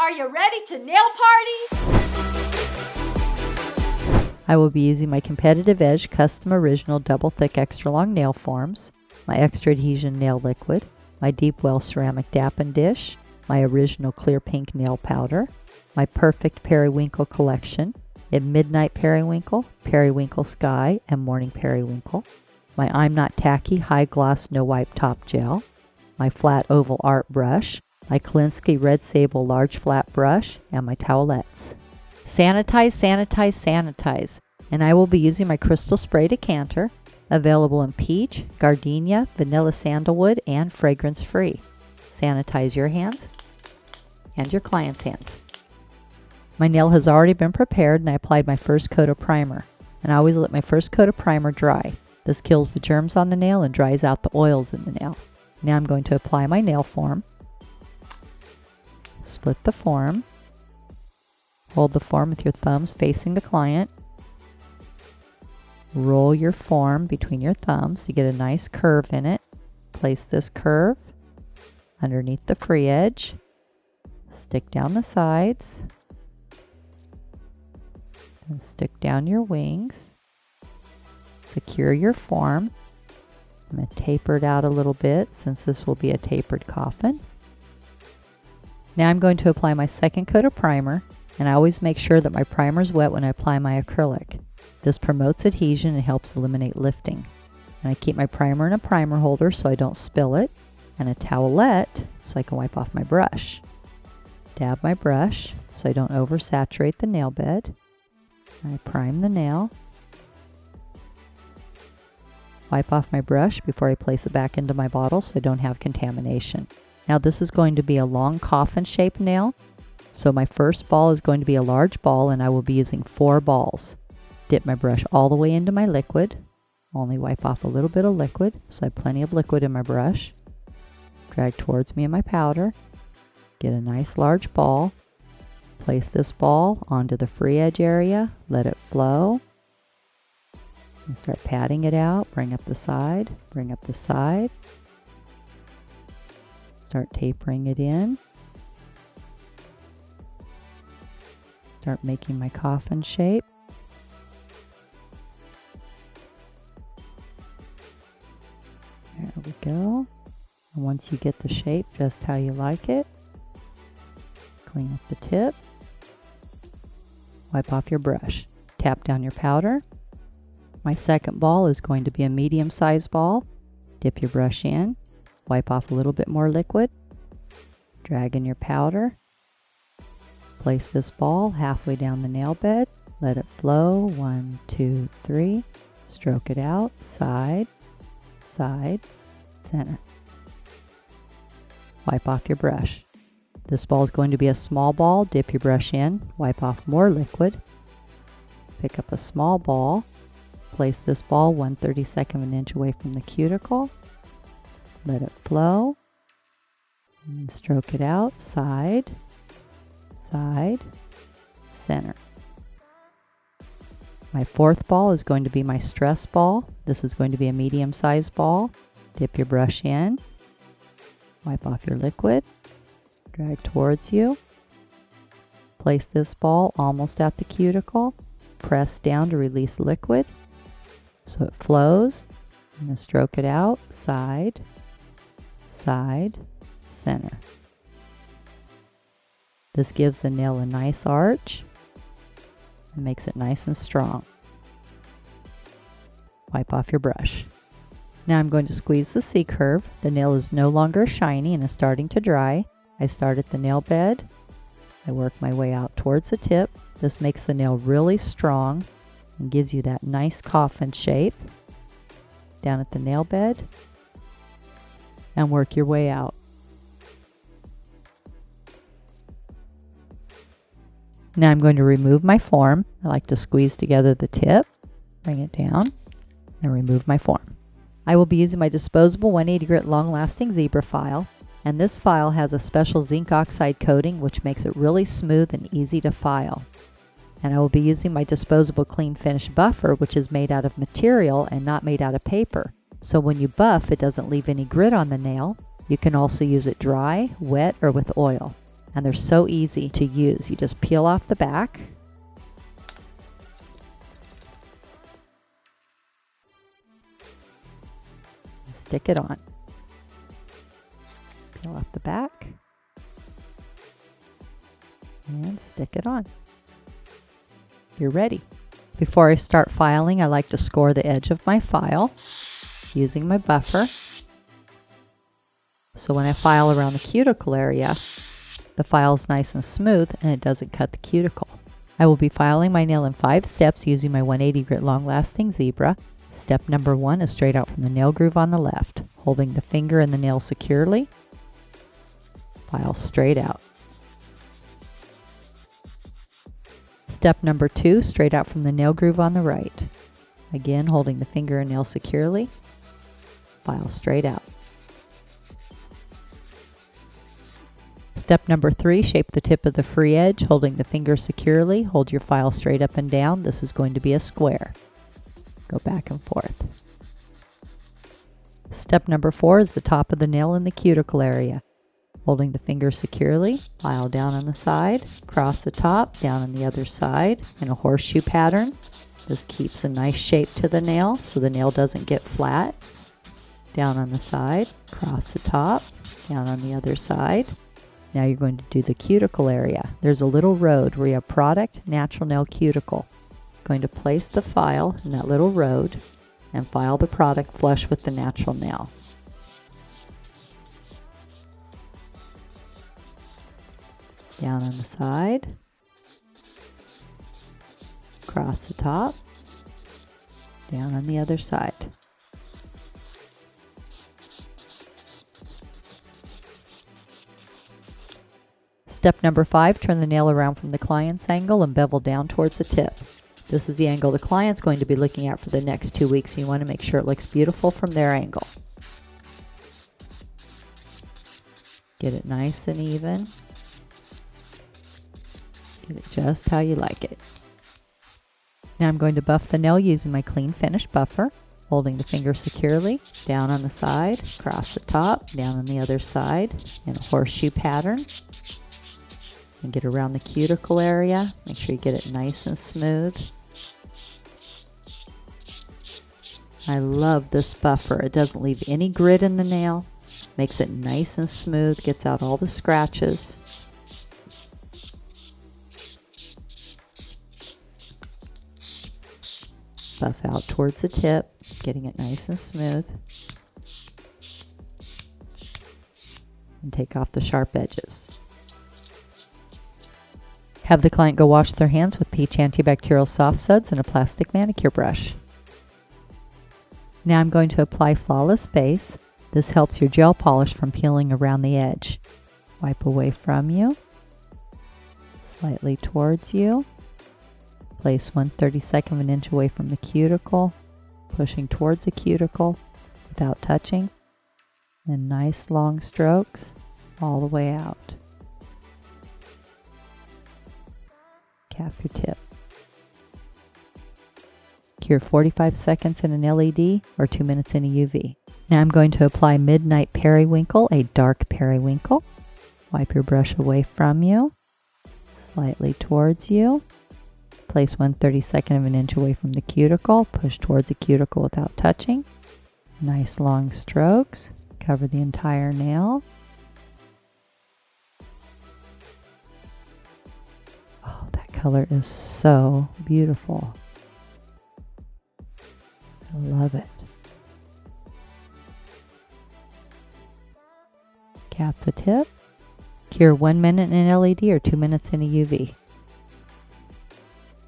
Are you ready to nail party? I will be using my Competitive Edge Custom Original Double Thick Extra Long Nail Forms, my Extra Adhesion Nail Liquid, my Deep Well Ceramic Dappen Dish, my original Clear Pink Nail Powder, my Perfect Periwinkle Collection, in Midnight Periwinkle, Periwinkle Sky, and Morning Periwinkle, my I'm Not Tacky High Gloss No Wipe Top Gel, my Flat Oval Art Brush, my Kolinsky Red Sable Large Flat Brush, and my towelettes. Sanitize, sanitize, sanitize. And I will be using my Crystal Spray Decanter, available in peach, gardenia, vanilla sandalwood, and fragrance-free. Sanitize your hands and your client's hands. My nail has already been prepared and I applied my first coat of primer. And I always let my first coat of primer dry. This kills the germs on the nail and dries out the oils in the nail. Now I'm going to apply my nail form. Split the form. Hold the form with your thumbs facing the client. Roll your form between your thumbs to get a nice curve in it. Place this curve underneath the free edge. Stick down the sides. And stick down your wings. Secure your form. I'm going to taper it out a little bit since this will be a tapered coffin. Now I'm going to apply my second coat of primer, and I always make sure that my primer is wet when I apply my acrylic. This promotes adhesion and helps eliminate lifting. And I keep my primer in a primer holder so I don't spill it, and a towelette so I can wipe off my brush. Dab my brush so I don't oversaturate the nail bed. I prime the nail. Wipe off my brush before I place it back into my bottle so I don't have contamination. Now this is going to be a long coffin shaped nail. So my first ball is going to be a large ball and I will be using 4 balls. Dip my brush all the way into my liquid. Only wipe off a little bit of liquid so I have plenty of liquid in my brush. Drag towards me in my powder. Get a nice large ball. Place this ball onto the free edge area. Let it flow. And start patting it out. Bring up the side. Bring up the side. Start tapering it in. Start making my coffin shape. There we go. And once you get the shape just how you like it, clean up the tip. Wipe off your brush. Tap down your powder. My second ball is going to be a medium-sized ball. Dip your brush in. Wipe off a little bit more liquid. Drag in your powder. Place this ball halfway down the nail bed. Let it flow. 1, 2, 3. Stroke it out. Side, side, center. Wipe off your brush. This ball is going to be a small ball. Dip your brush in. Wipe off more liquid. Pick up a small ball. Place this ball 1/32 of an inch away from the cuticle. Let it flow. And stroke it out. Side, side, center. My fourth ball is going to be my stress ball. This is going to be a medium-sized ball. Dip your brush in. Wipe off your liquid. Drag towards you. Place this ball almost at the cuticle. Press down to release liquid so it flows. And then stroke it out. Side, side, center. This gives the nail a nice arch and makes it nice and strong. Wipe off your brush. Now I'm going to squeeze the C-curve. The nail is no longer shiny and is starting to dry. I start at the nail bed. I work my way out towards the tip. This makes the nail really strong and gives you that nice coffin shape. Down at the nail bed and work your way out. Now I'm going to remove my form. I like to squeeze together the tip, bring it down, and remove my form. I will be using my disposable 180 grit long-lasting zebra file, and this file has a special zinc oxide coating which makes it really smooth and easy to file. And I will be using my disposable clean finish buffer, which is made out of material and not made out of paper. So when you buff, it doesn't leave any grit on the nail. You can also use it dry, wet, or with oil. and they're so easy to use. You just peel off the back. And stick it on. Peel off the back. And stick it on. You're ready. Before I start filing, I like to score the edge of my file using my buffer. So when I file around the cuticle area, the file is nice and smooth and it doesn't cut the cuticle. I will be filing my nail in 5 steps using my 180 grit long lasting zebra. Step number 1 is straight out from the nail groove on the left, holding the finger and the nail securely. File straight out. Step number 2, straight out from the nail groove on the right. Again, holding the finger and nail securely. File straight out. Step number 3, shape the tip of the free edge, holding the finger securely. Hold your file straight up and down. This is going to be a square. Go back and forth. Step number 4 is the top of the nail in the cuticle area. Holding the finger securely, file down on the side, cross the top, down on the other side in a horseshoe pattern. This keeps a nice shape to the nail so the nail doesn't get flat. Down on the side, cross the top, down on the other side. Now you're going to do the cuticle area. There's a little road where you have product, natural nail, cuticle. Going to place the file in that little road and file the product flush with the natural nail. Down on the side, across the top, down on the other side. Step number 5, turn the nail around from the client's angle and bevel down towards the tip. This is the angle the client's going to be looking at for the next 2 weeks. You want to make sure it looks beautiful from their angle. Get it nice and even. Get it just how you like it. Now I'm going to buff the nail using my clean finish buffer, holding the finger securely, down on the side, across the top, down on the other side in a horseshoe pattern. And get around the cuticle area. Make sure you get it nice and smooth. I love this buffer. It doesn't leave any grit in the nail. Makes it nice and smooth. Gets out all the scratches. Buff out towards the tip, getting it nice and smooth. And take off the sharp edges. Have the client go wash their hands with peach antibacterial soft suds and a plastic manicure brush. Now I'm going to apply Flawless Base. This helps your gel polish from peeling around the edge. Wipe away from you, slightly towards you. Place 1/32 of an inch away from the cuticle, pushing towards the cuticle without touching. And nice long strokes all the way out. Cap your tip. Cure 45 seconds in an LED or 2 minutes in a UV. Now I'm going to apply Midnight Periwinkle, a dark periwinkle. Wipe your brush away from you, slightly towards you. Place 1/32 of an inch away from the cuticle. Push towards the cuticle without touching. Nice long strokes. Cover the entire nail. Oh, that color is so beautiful. I love it. Cap the tip. Cure 1 minute in an LED or 2 minutes in a UV.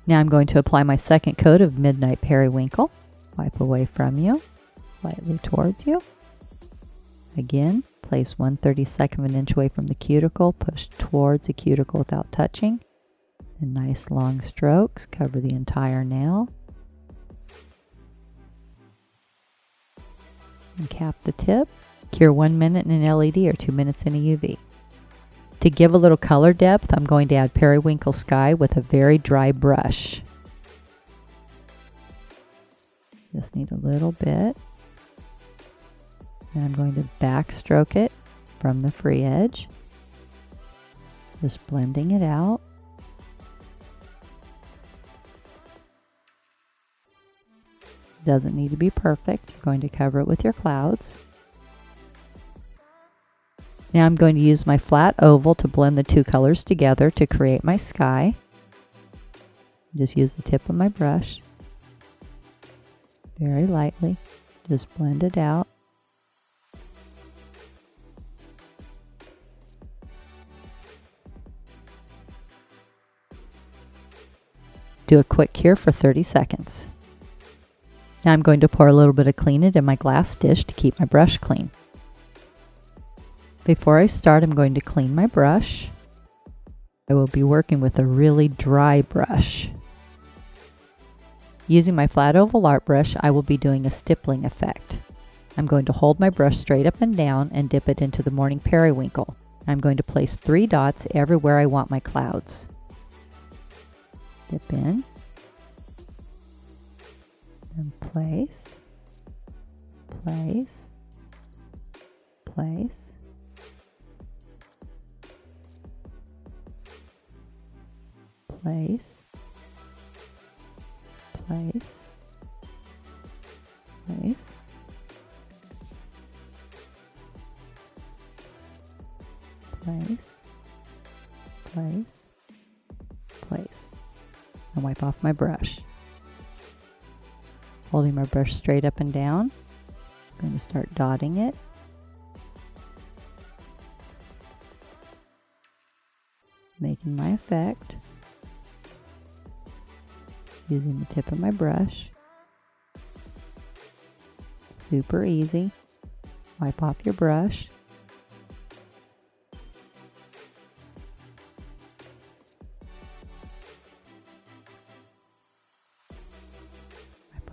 Now I'm going to apply my second coat of Midnight Periwinkle. Wipe away from you, slightly towards you. Again, place 1/32 of an inch away from the cuticle. Push towards the cuticle without touching. And nice long strokes. Cover the entire nail. And cap the tip. Cure 1 minute in an LED or 2 minutes in a UV. To give a little color depth, I'm going to add Periwinkle Sky with a very dry brush. Just need a little bit. And I'm going to backstroke it from the free edge. Just blending it out. Doesn't need to be perfect. You're going to cover it with your clouds. Now I'm going to use my flat oval to blend the two colors together to create my sky. Just use the tip of my brush. Very lightly. Just blend it out. Do a quick cure for 30 seconds. Now I'm going to pour a little bit of Clean It in my glass dish to keep my brush clean. Before I start, I'm going to clean my brush. I will be working with a really dry brush. Using my flat oval art brush, I will be doing a stippling effect. I'm going to hold my brush straight up and down and dip it into the morning periwinkle. I'm going to place 3 dots everywhere I want my clouds. Dip in. And place, place, place, place, place, place, place, place, place, and wipe off my brush. Holding my brush straight up and down, I'm going to start dotting it. Making my effect. Using the tip of my brush. Super easy. Wipe off your brush.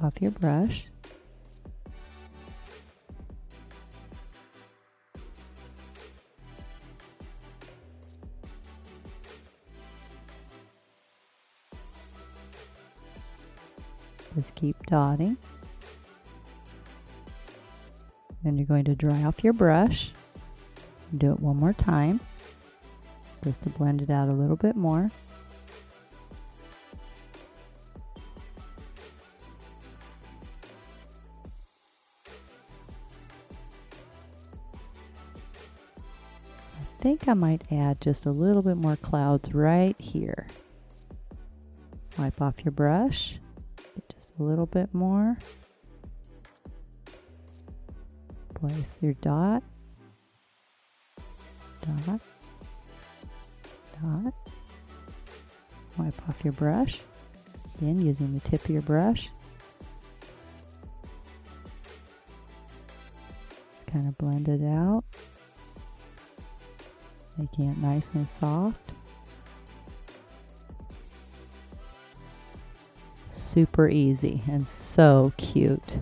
Off your brush. Just keep dotting. Then you're going to dry off your brush. Do it one more time, just to blend it out a little bit more. I think I might add just a little bit more clouds right here. Wipe off your brush, get just a little bit more. Place your dot, dot, dot. Wipe off your brush, again using the tip of your brush. Just kind of blend it out. Making it nice and soft. Super easy and so cute.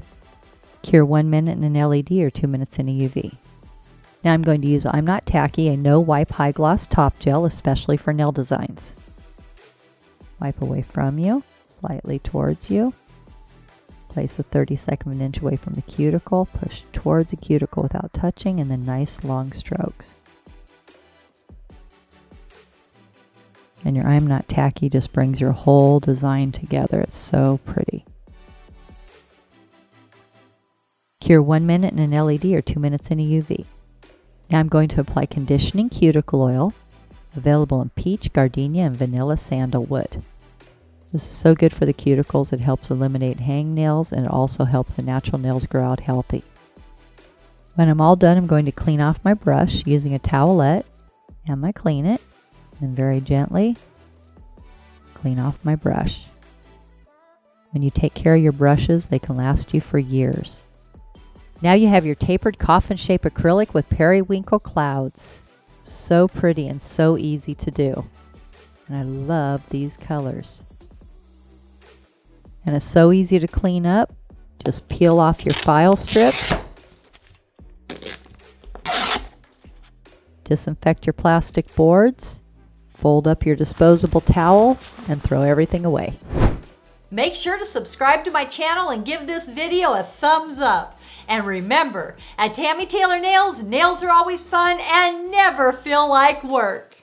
Cure 1 minute in an LED or 2 minutes in a UV. Now I'm going to use I'm Not Tacky, a no wipe high gloss top gel, especially for nail designs. Wipe away from you, slightly towards you. Place a 32nd of an inch away from the cuticle. Push towards the cuticle without touching, and then nice long strokes. And your I'm Not Tacky just brings your whole design together. It's so pretty. Cure 1 minute in an LED or 2 minutes in a UV. Now I'm going to apply conditioning cuticle oil, available in peach, gardenia, and vanilla sandalwood. This is so good for the cuticles. It helps eliminate hangnails, and it also helps the natural nails grow out healthy. When I'm all done, I'm going to clean off my brush using a towelette and my Clean It. And very gently clean off my brush. When you take care of your brushes, they can last you for years. Now you have your tapered coffin shape acrylic with periwinkle clouds. So pretty and so easy to do. And I love these colors. And it's so easy to clean up. Just peel off your file strips. Disinfect your plastic boards. Fold up your disposable towel and throw everything away. Make sure to subscribe to my channel and give this video a thumbs up. And remember, at Tammy Taylor Nails, nails are always fun and never feel like work.